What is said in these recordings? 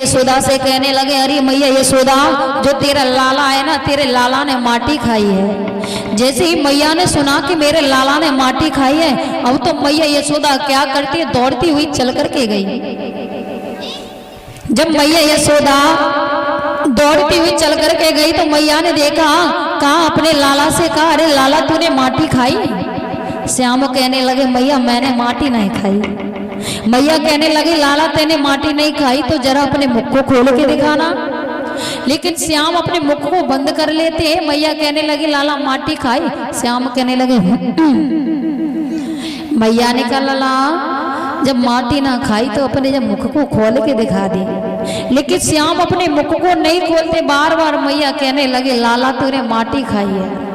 यशोदा से कहने लगे, अरे मैया यशोदा, जो तेरा लाला है ना, तेरे लाला ने माटी खाई है। जैसे ही मैया ने सुना कि मेरे लाला ने माटी खाई है, अब तो मैया यशोदा क्या करती है, दौड़ती हुई चल करके गई। जब मैया यशोदा दौड़ती हुई चल करके गई तो मैया ने देखा, कहा अपने लाला से, कहा अरे लाला तूने माटी खाई? श्याम कहने लगे, मैया मैंने माटी नहीं खाई। मैया कहने लगी, लाला तेने माटी नहीं खाई तो जरा अपने मुख को खोल के दिखाना। लेकिन श्याम अपने मुख को बंद कर लेते हैं। मैया कहने लगी, लाला माटी खाई? श्याम कहने लगे मैया ने कहा, लाला जब माटी ना खाई तो अपने जब मुख को खोल के दिखा दी। लेकिन श्याम अपने मुख को नहीं खोलते, बार बार मैया कहने लगे, लाला तूने माटी खाई है।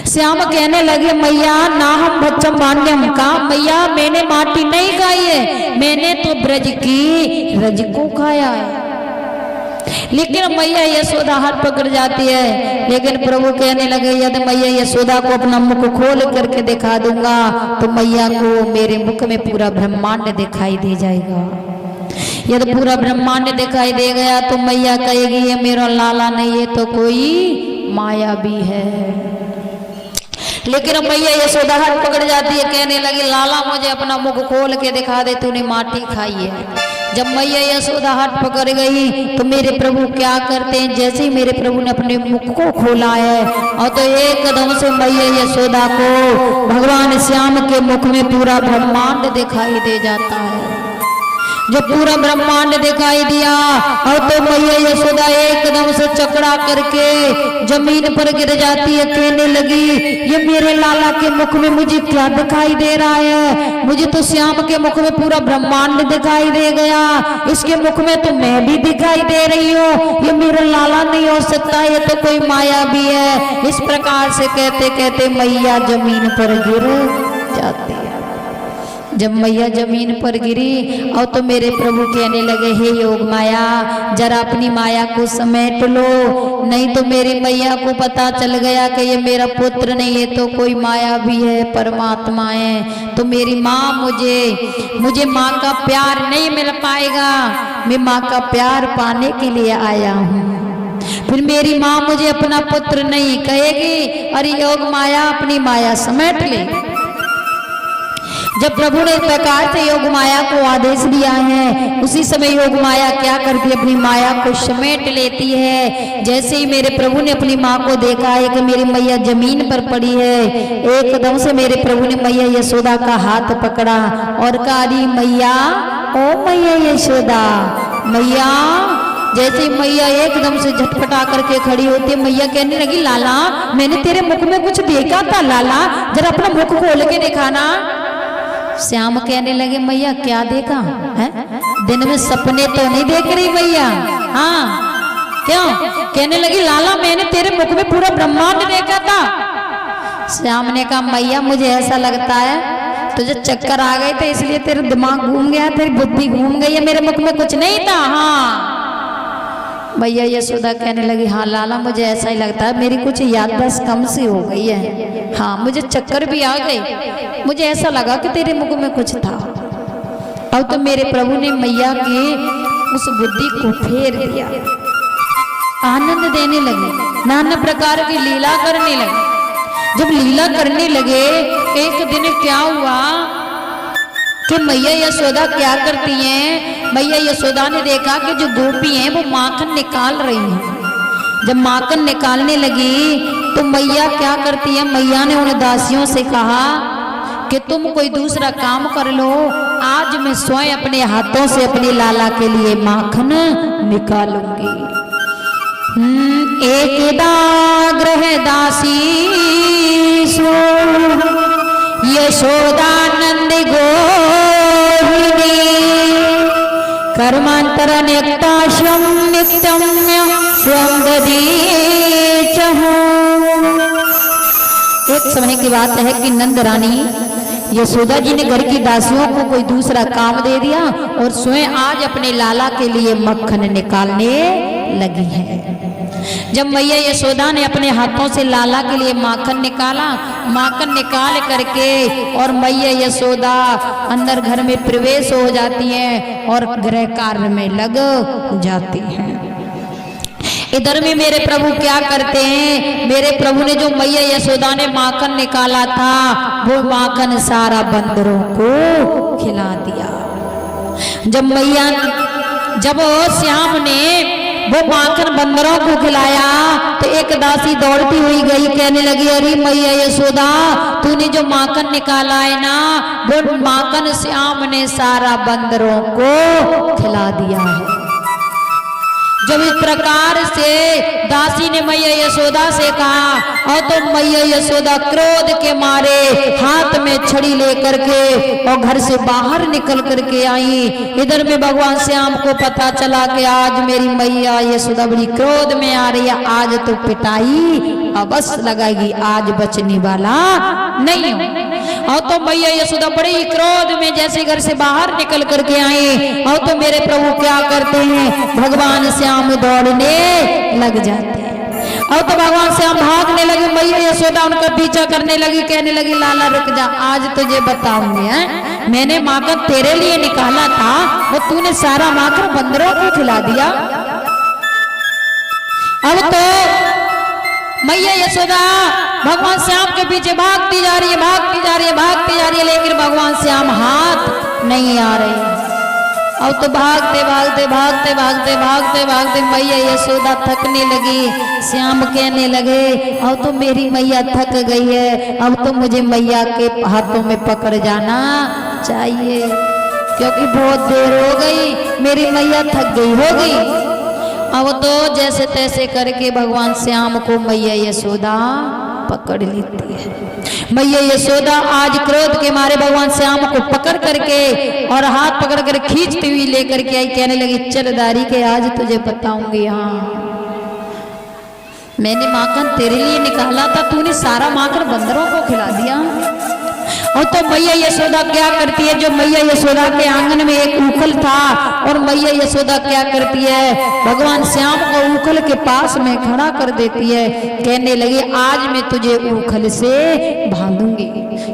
श्याम कहने लगे, मैया ना हम बच्चम भाण्यम, कहा मैया मैंने माटी नहीं खाई है, मैंने तो ब्रज की रज को खाया है। लेकिन मैया यशोदा हाथ पकड़ जाती है। लेकिन प्रभु कहने लगे, यदि मैया यशोदा को अपना मुख खोल करके दिखा दूंगा तो मैया को मेरे मुख में पूरा ब्रह्मांड दिखाई दे जाएगा। यदि पूरा ब्रह्मांड दिखाई दे गया तो मैया कहेगी, ये मेरा लाला नहीं, ये तो कोई माया भी है। लेकिन मैया यशोदा हाथ पकड़ जाती है, कहने लगी, लाला मुझे अपना मुख खोल के दिखा दे, तूने माटी खाई है। जब मैया यशोदा हाथ पकड़ गई तो मेरे प्रभु क्या करते हैं, जैसे ही मेरे प्रभु ने अपने मुख को खोला है और तो एकदम से मैया यशोदा को भगवान श्याम के मुख में पूरा ब्रह्मांड दिखाई दे जाता है। जब पूरा ब्रह्मांड दिखाई दिया और तो मैया यशोदा एकदम से चकड़ा करके जमीन पर गिर जाती है। कहने लगी, ये मेरे लाला के मुख में मुझे क्या दिखाई दे रहा है? मुझे तो श्याम के मुख में पूरा ब्रह्मांड दिखाई दे गया, इसके मुख में तो मैं भी दिखाई दे रही हूँ। ये मेरा लाला नहीं हो सकता, ये तो कोई माया भी है। इस प्रकार से कहते कहते मैया जमीन पर गिर जाती है। जब मैया जमीन पर गिरी और तो मेरे प्रभु कहने लगे, हे योग माया, जरा अपनी माया को समेट लो, नहीं तो मेरी मैया को पता चल गया कि ये मेरा पुत्र नहीं, ये तो कोई माया भी है, परमात्मा है। तो मेरी माँ मुझे माँ का प्यार नहीं मिल पाएगा। मैं माँ का प्यार पाने के लिए आया हूँ। फिर मेरी माँ मुझे अपना पुत्र नहीं कहेगी। अरे योग माया अपनी माया समेट ले। जब प्रभु ने इस प्रकार से योग माया को आदेश दिया है, उसी समय योग माया क्या करती है, अपनी माया को समेट लेती है। जैसे ही मेरे प्रभु ने अपनी माँ को देखा है कि मेरी मैया जमीन पर पड़ी है, एकदम से मेरे प्रभु ने मैया यशोदा का हाथ पकड़ा और कहा, मैया, ओ मैया यशोदा, मैया। जैसे मैया एकदम से झटपटा करके खड़ी होती है, मैया कहने लगी, लाला मैंने तेरे मुख में कुछ देखा था, लाला जरा अपना मुख खोल के दिखाना। श्याम कहने लगे, मैया क्या देखा है? दिन में सपने तो नहीं देख रही मैया? हाँ, क्यों? कहने लगी, लाला मैंने तेरे मुख में पूरा ब्रह्मांड देखा था। श्याम ने कहा, मैया मुझे ऐसा लगता है तुझे चक्कर आ गए थे, इसलिए तेरा दिमाग घूम गया, तेरी बुद्धि घूम गई है, मेरे मुख में कुछ नहीं था। हाँ। मैया यशोदा कहने लगी, हाँ लाला मुझे ऐसा ही लगता है, मेरी कुछ याददाश्त कम सी हो गई है। हाँ, मुझे चक्कर भी आ गई, मुझे ऐसा लगा कि तेरे मुख में कुछ था। अब तो मेरे प्रभु ने मैया की उस बुद्धि को फेर दिया, आनंद देने लगे, नाना प्रकार की लीला करने लगे। जब लीला करने लगे, एक दिन क्या हुआ कि मैया यशोदा क्या करती हैं, मैया यशोदा ने देखा कि जो गोपी हैं वो माखन निकाल रही हैं। जब माखन निकालने लगी तो मैया क्या करती है, मैया ने उन दासियों से कहा कि तुम कोई दूसरा काम कर लो, आज मैं स्वयं अपने हाथों से अपने लाला के लिए माखन निकालूंगी। एकदा ग्रह दासी सो यशोदानंद गोहिनी कर्मांतर निक्ताश्रम नित्यम्य स्वयं ददीचहु। एक समय की बात है कि नंद रानी यशोदा जी ने घर की दासियों को कोई दूसरा काम दे दिया और स्वयं आज अपने लाला के लिए मक्खन निकालने लगी है। जब मैया यशोदा ने अपने हाथों से लाला के लिए माखन निकाला, माखन निकाल करके और मैया यशोदा अंदर घर में प्रवेश हो जाती हैं और गृह कार्य में लग जाती हैं। इधर में मेरे प्रभु क्या करते हैं, मेरे प्रभु ने जो मैया यशोदा ने माखन निकाला था वो माखन सारा बंदरों को खिला दिया। जब श्याम ने वो माखन बंदरों को खिलाया तो एक दासी दौड़ती हुई गई, कहने लगी, अरे मैया यशोदा तूने जो माखन निकाला है ना वो माखन श्याम ने सारा बंदरों को खिला दिया है। जब इस प्रकार से दासी ने मैया यशोदा से कहा और तो मैया यशोदा क्रोध के मारे हाथ में छड़ी लेकर के और घर से बाहर निकल करके आई। इधर में भगवान श्याम को पता चला कि आज मेरी मैया यशोदा बड़ी क्रोध में आ रही है, आज तो पिटाई अवश्य लगाएगी, आज बचने वाला नहीं हो। और तो मैया यशोदा बड़ी क्रोध में जैसे घर से बाहर निकल करके आई और तो मेरे प्रभु क्या करते हैं, भगवान श्याम दौड़ने लग जाते हैं। और तो भगवान श्याम भागने लगे, मैया यशोदा उनका पीछा करने लगी, कहने लगी, लाला रुक जा, आज तुझे बताऊंगी है, मैंने माखन तेरे लिए निकाला था वो तूने सारा माखन बंदरों को खिला दिया। अब तो मैया यशोदा भगवान श्याम के पीछे भागती जा रही है, भागती जा रही है, भागती जा रही है, लेकिन भगवान श्याम हाथ नहीं आ रहे। अब तो भागते भागते भागते भागते भागते भागते मैया यशोदा थकने लगी। श्याम कहने लगे, अब तो मेरी मैया थक गई है, अब तो मुझे मैया के हाथों में पकड़ जाना चाहिए, क्योंकि बहुत देर हो गई, मेरी मैया थक गई होगी। अब तो जैसे तैसे करके भगवान श्याम को मैया यशोदा पकड़ लेती है। मैया यशोदा आज क्रोध के मारे भगवान श्याम को पकड़ करके और हाथ पकड़ कर खींचती हुई लेकर के आई, कहने लगी, चल दारी के आज तुझे बताऊंगी, हाँ मैंने माखन तेरे लिए निकाला था, तूने सारा माखन बंदरों को खिला दिया। और तो मैया यशोदा क्या करती है, जो मैया यशोदा के आंगन में एक उखल था और मैया यशोदा क्या करती है, भगवान श्याम को उखल के पास में खड़ा कर देती है, कहने लगी, आज मैं तुझे उखल से बांधूंगी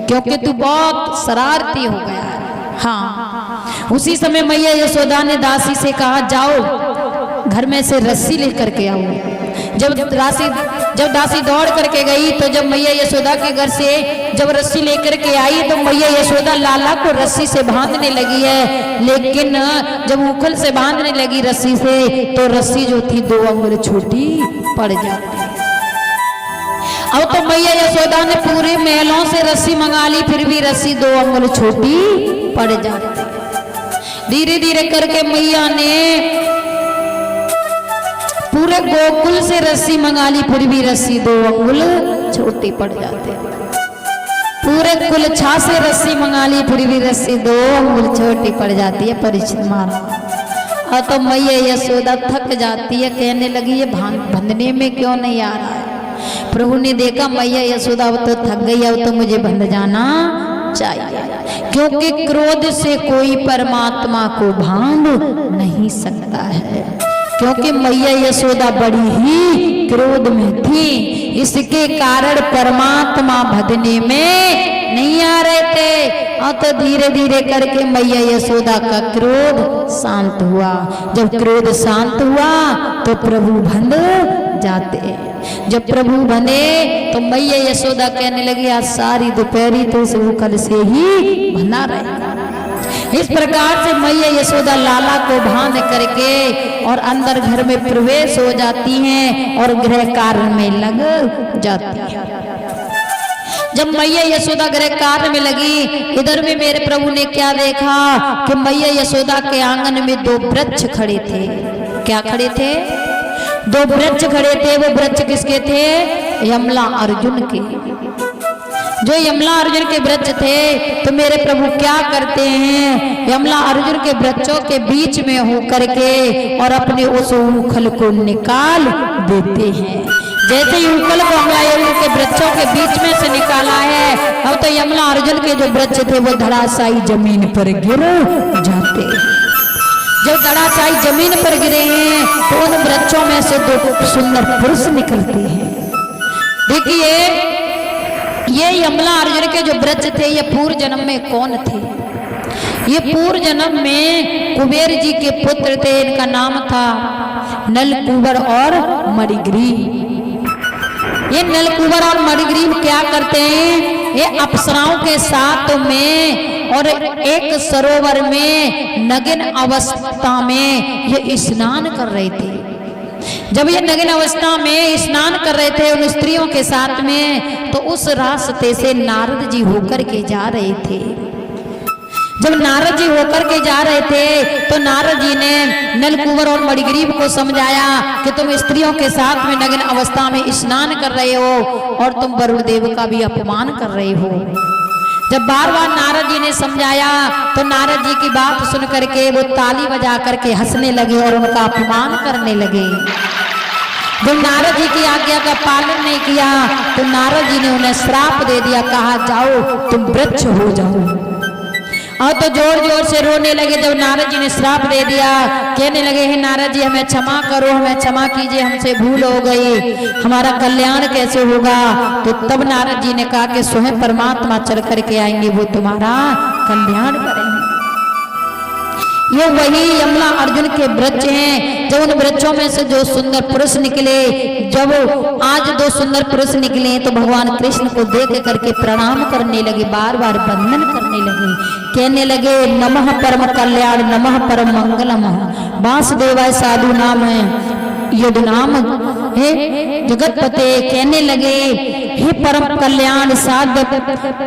क्योंकि तू बहुत शरारती हो गया है। हाँ, उसी समय मैया यशोदा ने दासी से कहा, जाओ घर में से रस्सी लेकर के आओ। जब दासी दौड़ करके गई तो जब मैया यशोदा के घर से जब रस्सी लेकर के आई तो मैया यशोदा लाला को रस्सी से बांधने लगी है, लेकिन जब उखल से बांधने लगी रस्सी से तो रस्सी जो थी 2 अंगुल छोटी पड़ जाती। अब तो मैया यशोदा ने पूरे महलों से रस्सी मंगा ली, फिर भी रस्सी 2 अंगुल छोटी पड़ जाती। धीरे धीरे करके मैया ने पूरे गोकुल से रस्सी मंगा ली, फिर भी रस्सी 2 अंगुल छोटी पड़ जाते। पूरे कुल छा से रस्सी मंगा ली, फिर भी रस्सी 2 अंगुल छोटी पड़ जाती है। परीक्षित महाराज और तो मैया यशोदा थक जाती है, कहने लगी, ये बंधने में क्यों नहीं आ रहा है। प्रभु ने देखा मैया यशोदा अब तो थक गई, अब तो मुझे बंध जाना चाहिए, क्योंकि क्रोध से कोई परमात्मा को बांध नहीं सकता है, क्योंकि मैया यशोदा बड़ी ही क्रोध में थी, इसके कारण परमात्मा बंधने में नहीं आ रहे थे। और तो धीरे धीरे करके मैया यशोदा का क्रोध शांत हुआ। जब क्रोध शांत हुआ तो प्रभु बंध जाते। जब प्रभु बने तो मैया यशोदा कहने लगी, आज सारी दोपहरी तो इस उखल से ही बना रहेगा। इस प्रकार से मैया यशोदा लाला को बांध करके और अंदर घर में प्रवेश हो जाती हैं और गृह कार्य में लग जाती हैं। जब मैया यशोदा गृह कार्य में लगी, इधर में मेरे प्रभु ने क्या देखा कि मैया यशोदा के आंगन में 2 वृक्ष खड़े थे। क्या खड़े थे? 2 वृक्ष खड़े थे। वो वृक्ष किसके थे? यमला अर्जुन के। जो यमला अर्जुन के वृक्ष थे तो मेरे प्रभु क्या करते हैं, यमला अर्जुन के वृक्षों के बीच में होकर के और अपने उस उखल को निकाल देते हैं। जैसे ही उखल को यमला अर्जुन के वृक्षों के बीच में से निकाला है, अब तो यमला अर्जुन के जो वृक्ष थे वो धराशायी जमीन पर गिर जाते। जब गड़ाचाई जमीन पर गिरे हैं तो उन वृक्षों में से दो सुंदर पुरुष निकलते हैं। देखिए ये यमला अर्जुन के जो वृक्ष थे ये पूर्व जन्म में कौन थे? ये पूर्व जन्म में कुबेर जी के पुत्र थे। इनका नाम था नलकूबर और मणिग्रीव। ये नलकूबर और मणिग्रीव क्या करते हैं? ये अप्सराओं के साथ में और एक सरोवर में नग्न अवस्था में ये स्नान कर रहे थे। जब ये नग्न अवस्था में स्नान कर रहे थे उन स्त्रियों के साथ में, तो उस रास्ते से नारद जी होकर के जा रहे थे। जब नारद जी होकर के जा रहे थे तो नारद जी ने नलकूबर और मणिग्रीव को समझाया कि तुम स्त्रियों के साथ में नग्न अवस्था में स्नान कर रहे हो और तुम वरुण देव का भी अपमान कर रहे हो। जब बार बार नारद जी ने समझाया तो नारद जी की बात सुन करके वो ताली बजा करके हंसने लगे और उनका अपमान करने लगे। जब नारद जी की आज्ञा का पालन नहीं किया तो नारद जी ने उन्हें श्राप दे दिया, कहा जाओ तुम वृक्ष हो जाओ। और तो जोर जोर से रोने लगे। जब नारद जी ने श्राप दे दिया, कहने लगे हे नारद जी हमें क्षमा करो, हमें क्षमा कीजिए, हमसे भूल हो गई, हमारा कल्याण कैसे होगा? तो तब नारद जी ने कहा कि स्वयं परमात्मा चल करके आएंगे, वो तुम्हारा कल्याण करेंगे। ये वही यमला अर्जुन के वृक्ष हैं। जब उन वृक्षों में से जो सुंदर पुरुष निकले, जब आज दो सुंदर पुरुष निकले तो भगवान कृष्ण को देख करके प्रणाम करने लगे, बार बार वंदन करने लगे, कहने लगे नमः परम कल्याण नमः परम मंगलम वासुदेवाय साधु नाम यदु नाम हे जगतपते। कहने लगे हे परम कल्याण साध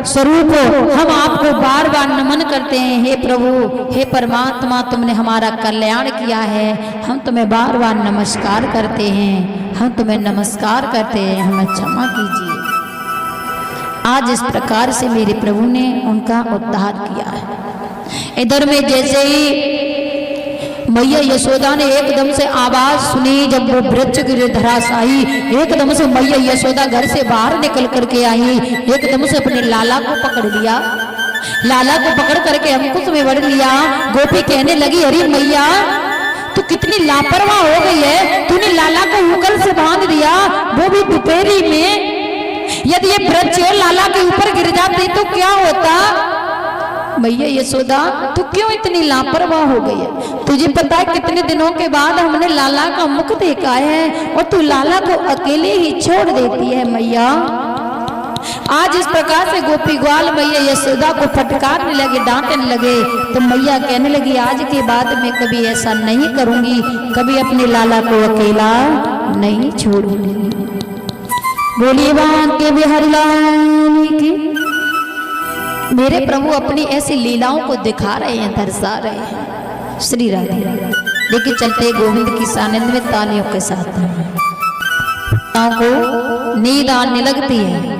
स्वरूप, हम आपको बार बार नमन करते हैं। हे प्रभु, हे परमात्मा, तुमने हमारा कल्याण किया है, हम तुम्हें बार बार नमस्कार करते हैं, हम तुम्हें नमस्कार करते हैं, हमें क्षमा कीजिए। आज इस प्रकार से मेरे प्रभु ने उनका उद्धार किया है। इधर में जैसे ही मैया यशोदा ने एकदम से आवाज सुनी, जब वो वृक्ष गिरे धराशायी, एकदम से मैया यशोदा घर से बाहर निकल करके आई, एकदम से अपने लाला को पकड़ लिया। लाला को पकड़ करके अंकुश में बढ़ लिया। गोपी कहने लगी अरे मैया तू कितनी लापरवाह हो गई है, तूने लाला को उंगल से बांध दिया, वो भी दोपहरी में। यदि ये वृक्ष लाला के ऊपर गिर जाते तो क्या होता? मैया यशोदा तू क्यों इतनी लापरवाह हो गई है? तुझे पता है कितने दिनों के बाद हमने लाला का मुख देखा है और तू लाला को अकेले ही छोड़ देती है मैया। आज इस प्रकार से गोपी ग्वाल मैया यशोदा को फटकारने लगे, डांटने लगे। तो मैया कहने लगी आज के बाद मैं कभी ऐसा नहीं करूंगी, कभी अपने लाला को अकेला नहीं छोड़ूंगी। बोलिए बांके बिहारी लाल की। मेरे प्रभु अपनी ऐसी लीलाओं को दिखा रहे हैं, दर्शा रहे हैं। श्री राधे। लेकिन चलते गोविंद की सानिध्य में तालियों के साथ को नींद आने लगती है।